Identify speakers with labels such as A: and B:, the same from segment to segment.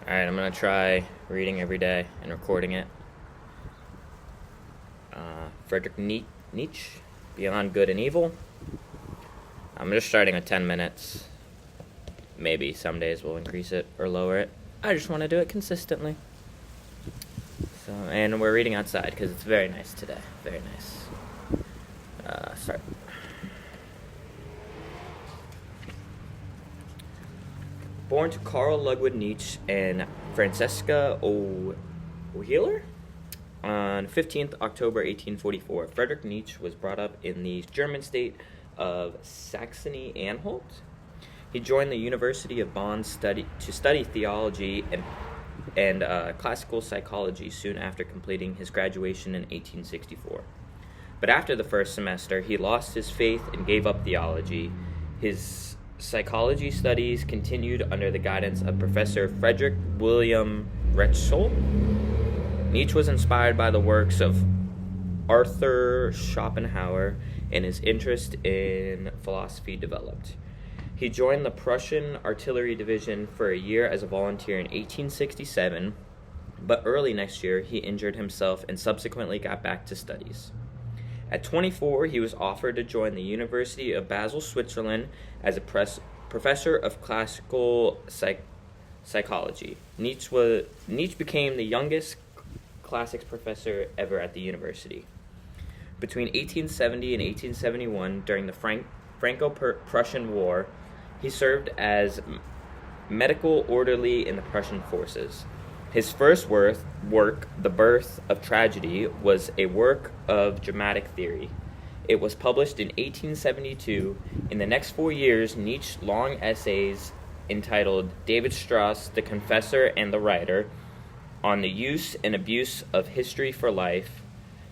A: Alright, I'm gonna try reading every day and recording it. Friedrich Nietzsche, Beyond Good and Evil. I'm just starting with 10 minutes. Maybe some days we'll increase it or lower it. I just want to do it consistently. And we're reading outside because it's very nice today. Very nice. Start. Born to Carl Ludwig Nietzsche and Francesca O'Heeler on 15th October 1844, Friedrich Nietzsche was brought up in the German state of Saxony-Anhalt. He joined the University of Bonn to study theology and classical psychology soon after completing his graduation in 1864. But after the first semester, he lost his faith and gave up theology. His psychology studies continued under the guidance of Professor Friedrich William Rätzel. Nietzsche was inspired by the works of Arthur Schopenhauer, and his interest in philosophy developed. He joined the Prussian Artillery Division for a year as a volunteer in 1867, but early next year he injured himself and subsequently got back to studies. At 24, he was offered to join the University of Basel, Switzerland, as a professor of classical psychology. Nietzsche became the youngest classics professor ever at the university. Between 1870 and 1871, during the Franco-Prussian War, he served as medical orderly in the Prussian forces. His first work, The Birth of Tragedy, was a work of dramatic theory. It was published in 1872. In the next 4 years, Nietzsche's long essays entitled David Strauss, the Confessor and the Writer, On the Use and Abuse of History for Life,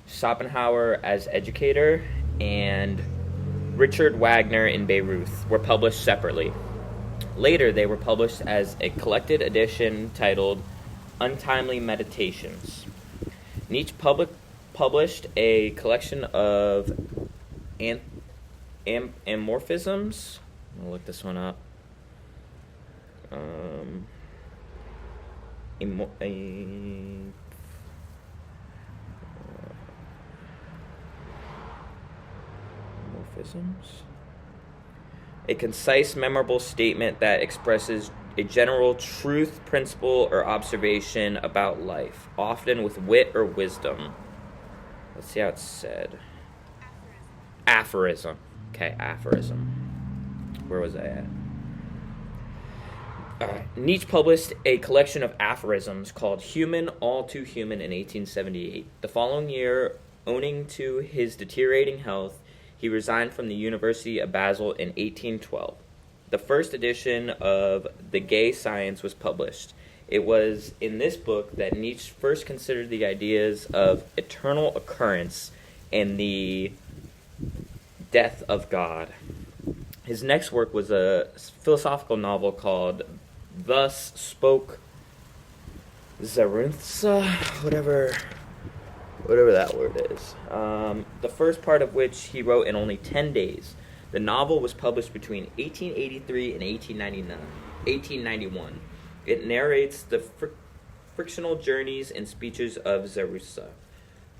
A: Schopenhauer as Educator, and Richard Wagner in Bayreuth were published separately. Later, they were published as a collected edition titled Untimely Meditations. Nietzsche published a collection of amorphisms. I'll look this one up. Amorphisms. A concise, memorable statement that expresses a general truth, principle, or observation about life, often with wit or wisdom. Let's see how it's said. Aphorism. Okay, aphorism. Where was I at? Nietzsche published a collection of aphorisms called Human, All Too Human in 1878. The following year, owing to his deteriorating health, he resigned from the University of Basel in 1812. The first edition of The Gay Science was published. It was in this book that Nietzsche first considered the ideas of eternal occurrence and the death of God. His next work was a philosophical novel called Thus Spoke Zarathustra, whatever that word is. The first part of which he wrote in only 10 days. The novel was published between 1883 and 1891. It narrates the frictional journeys and speeches of Zarathustra.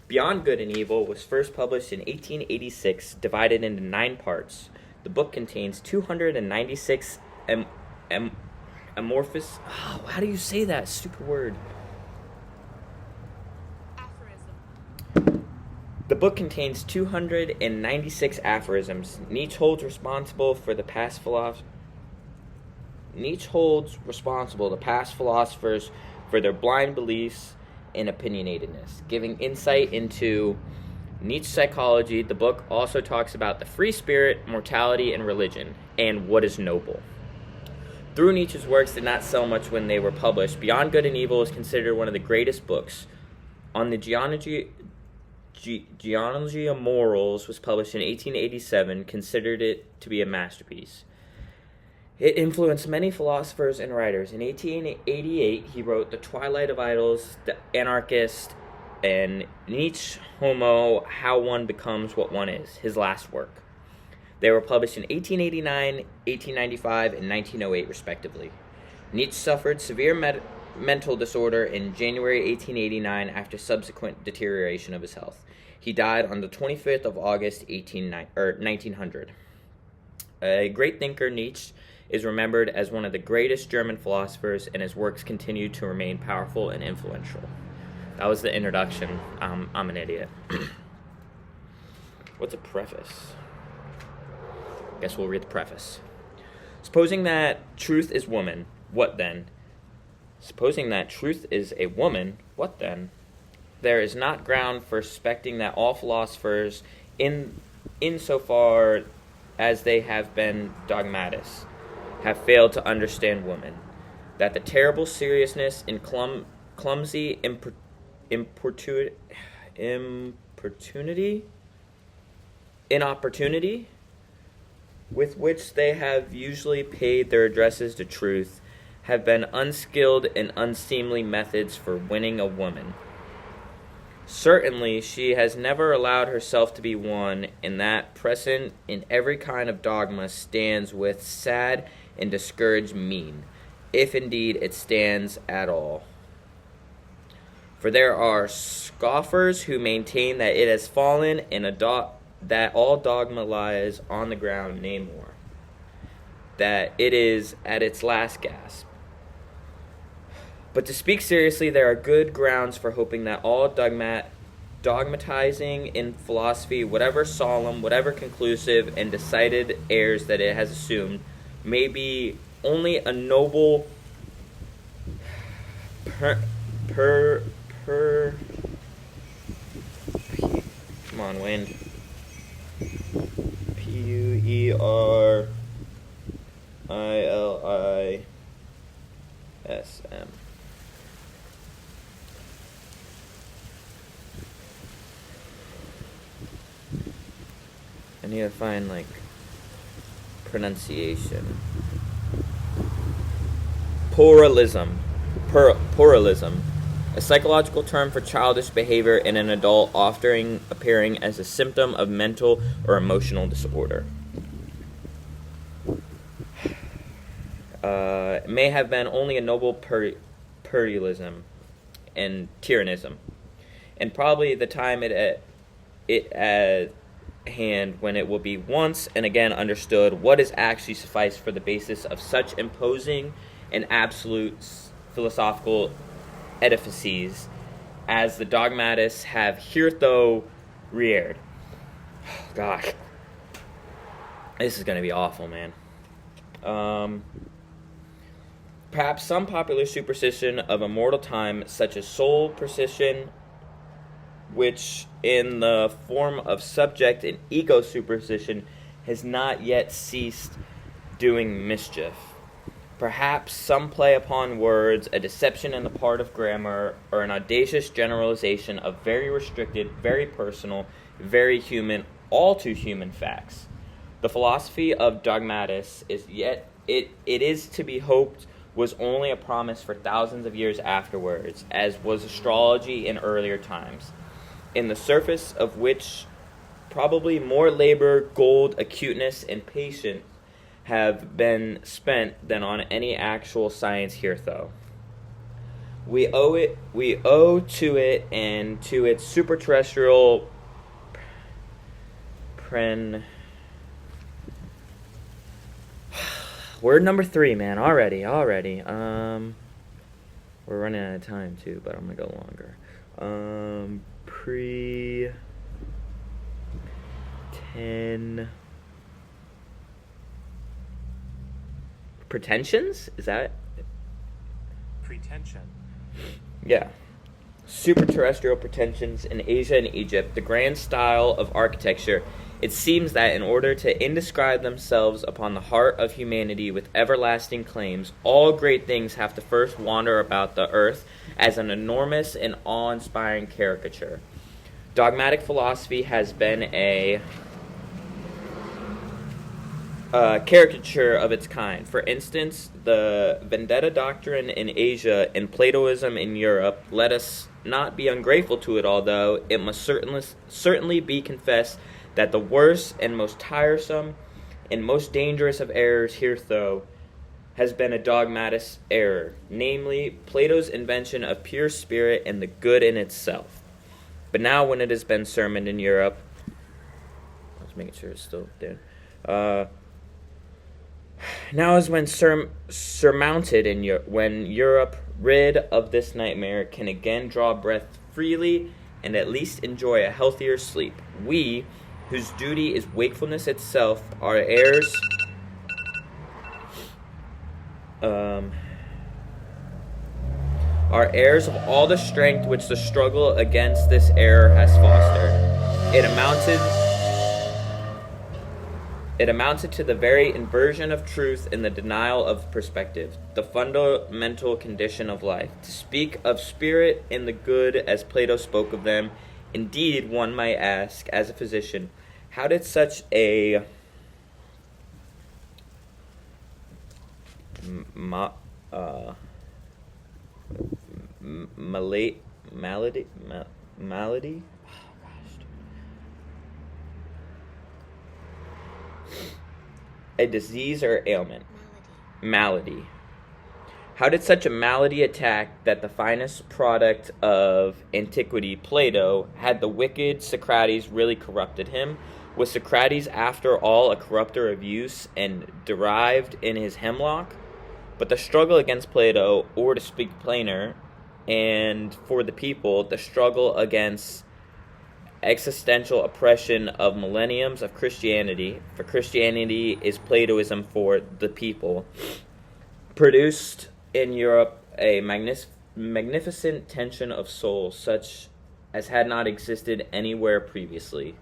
A: Beyond Good and Evil was first published in 1886, divided into 9 parts. The book contains 296 amorphous... Oh, how do you say that stupid word? The book contains 296 aphorisms. Nietzsche holds responsible the past philosophers for their blind beliefs and opinionatedness, giving insight into Nietzsche's psychology. The book also talks about the free spirit, mortality, and religion, and what is noble. Though Nietzsche's works did not sell much when they were published, Beyond Good and Evil is considered one of the greatest books. On the Genealogy of Morals was published in 1887, considered it to be a masterpiece. It influenced many philosophers and writers. In 1888, he wrote The Twilight of Idols, The Anarchist, and Nietzsche Homo, How One Becomes What One Is, his last work. They were published in 1889, 1895, and 1908, respectively. Nietzsche suffered severe mental disorder in January 1889 after subsequent deterioration of his health. He died on the 25th of August, 1900. A great thinker, Nietzsche is remembered as one of the greatest German philosophers, and his works continue to remain powerful and influential. That was the introduction. I'm an idiot. What's a preface? Guess we'll read the preface. Supposing that truth is woman, what then? Supposing that truth is a woman, what then? There is not ground for suspecting that all philosophers, insofar as they have been dogmatists, have failed to understand woman, that the terrible seriousness and clumsy inopportunity with which they have usually paid their addresses to truth have been unskilled and unseemly methods for winning a woman. Certainly, she has never allowed herself to be won, and that present in every kind of dogma stands with sad and discouraged mien, if indeed it stands at all. For there are scoffers who maintain that it has fallen, and that all dogma lies on the ground, nay more, that it is at its last gasp. But to speak seriously, there are good grounds for hoping that all dogmatizing in philosophy, whatever solemn, whatever conclusive and decided airs that it has assumed, may be only a noble come on, Wayne. Puerilism. I need to find, pronunciation. Puerilism. Puerilism. A psychological term for childish behavior in an adult, often appearing as a symptom of mental or emotional disorder. It may have been only a noble puerilism and tyrannism, and probably the time at hand when it will be once and again understood what is actually sufficed for the basis of such imposing and absolute philosophical edifices as the dogmatists have hitherto reared. Oh, gosh. This is going to be awful, man. Perhaps some popular superstition of immortal time, such as soul precision, which in the form of subject and ego superstition has not yet ceased doing mischief. Perhaps some play upon words, a deception in the part of grammar, or an audacious generalization of very restricted, very personal, very human, all too human facts. The philosophy of dogmatists is yet it is to be hoped was only a promise for thousands of years afterwards, as was astrology in earlier times, in the surface of which probably more labor, gold, acuteness, and patience have been spent than on any actual science hitherto. We owe to it and to its superterrestrial word number 3, man. Already. We're running out of time too, but I'm gonna go longer. Pretensions? Is that
B: pretension?
A: Yeah. Superterrestrial pretensions in Asia and Egypt, the grand style of architecture. It seems that in order to inscribe themselves upon the heart of humanity with everlasting claims, all great things have to first wander about the earth as an enormous and awe-inspiring caricature. Dogmatic philosophy has been a caricature of its kind. For instance, the vendetta doctrine in Asia and Platoism in Europe. Let us not be ungrateful to it, although it must certainly be confessed that the worst and most tiresome and most dangerous of errors hitherto has been a dogmatic error, namely Plato's invention of pure spirit and the good in itself. But now when it has been sermoned in Europe, I was making sure it's still there. Now is when surmounted in when Europe, rid of this nightmare, can again draw breath freely and at least enjoy a healthier sleep. We, whose duty is wakefulness itself, are heirs of all the strength which the struggle against this error has fostered. It amounted to the very inversion of truth and the denial of perspective, the fundamental condition of life. To speak of spirit and the good as Plato spoke of them, indeed, one might ask, as a physician, how did such a malady? A disease or ailment? Malady. How did such a malady attack that the finest product of antiquity, Plato, had the wicked Socrates really corrupted him? Was Socrates, after all, a corrupter of use and derived in his hemlock? But the struggle against Plato, or to speak plainer, and for the people, the struggle against existential oppression of millenniums of Christianity, for Christianity is Platoism for the people, produced in Europe a magnificent tension of soul such as had not existed anywhere previously.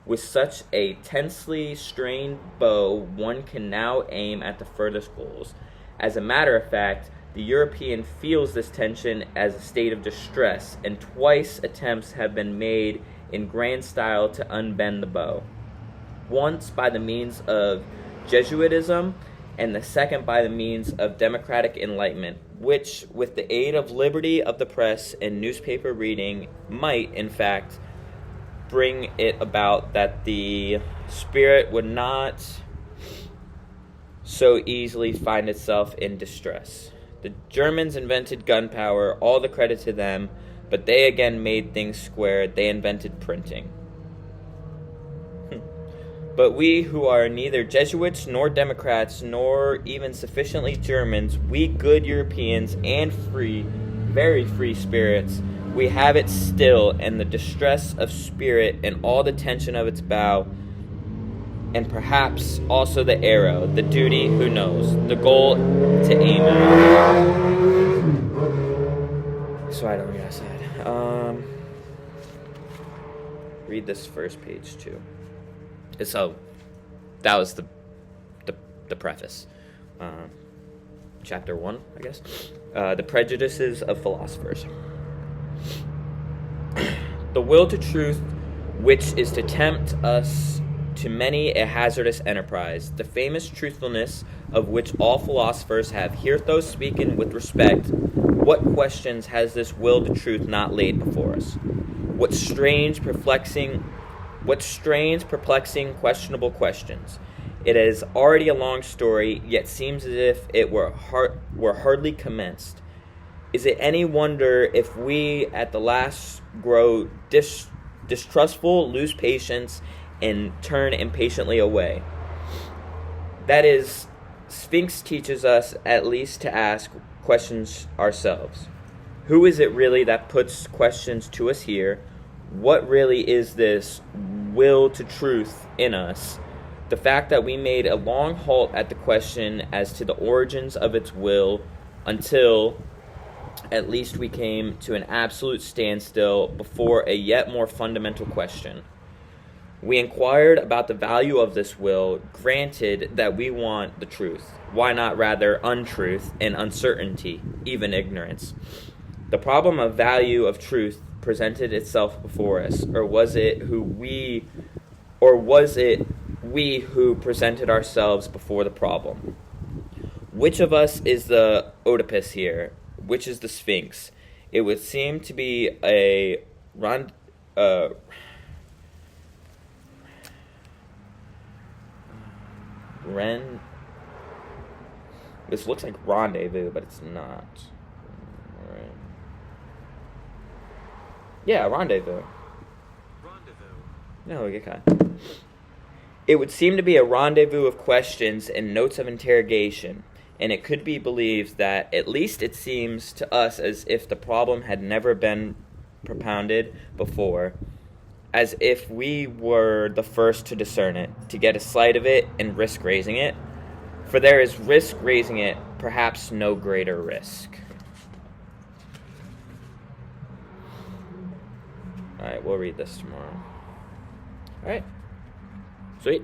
A: With such a tensely strained bow, one can now aim at the furthest goals. As a matter of fact, the European feels this tension as a state of distress, and twice attempts have been made in grand style to unbend the bow. Once by the means of Jesuitism, and the second by the means of democratic enlightenment, which, with the aid of liberty of the press and newspaper reading, might, in fact, bring it about that the spirit would not so easily find itself in distress. The Germans invented gunpowder, all the credit to them, but they again made things square. They invented printing. But we who are neither Jesuits nor Democrats nor even sufficiently Germans, we good Europeans and free, very free spirits, we have it still, and the distress of spirit and all the tension of its bow, and perhaps also the arrow, the duty, who knows, the goal to aim at. So I don't know what I said. Read this first page too. So that was the preface. Chapter 1, I guess. The prejudices of philosophers. The will to truth, which is to tempt us to many a hazardous enterprise, the famous truthfulness of which all philosophers have hitherto spoken with respect, what questions has this will to truth not laid before us? What strange, perplexing, questionable questions. It is already a long story, yet seems as if it were hardly commenced. Is it any wonder if we at the last grow distrustful, lose patience, and turn impatiently away? That is, Sphinx teaches us at least to ask questions ourselves. Who is it really that puts questions to us here? What really is this will to truth in us? The fact that we made a long halt at the question as to the origins of its will until at least we came to an absolute standstill before a yet more fundamental question. We inquired about the value of this will, granted that we want the truth. Why not rather untruth and uncertainty, even ignorance? The problem of value of truth presented itself before us, or was it we who presented ourselves before the problem? Which of us is the Oedipus here? Which is the Sphinx? It would seem to be a This looks like rendezvous, but it's not. Alright. Yeah, rendezvous. No, okay. It would seem to be a rendezvous of questions and notes of interrogation, and it could be believed that, at least it seems to us as if the problem had never been propounded before, as if we were the first to discern it, to get a sight of it and risk raising it. For there is risk raising it, perhaps no greater risk. Alright, we'll read this tomorrow. Alright. Sweet.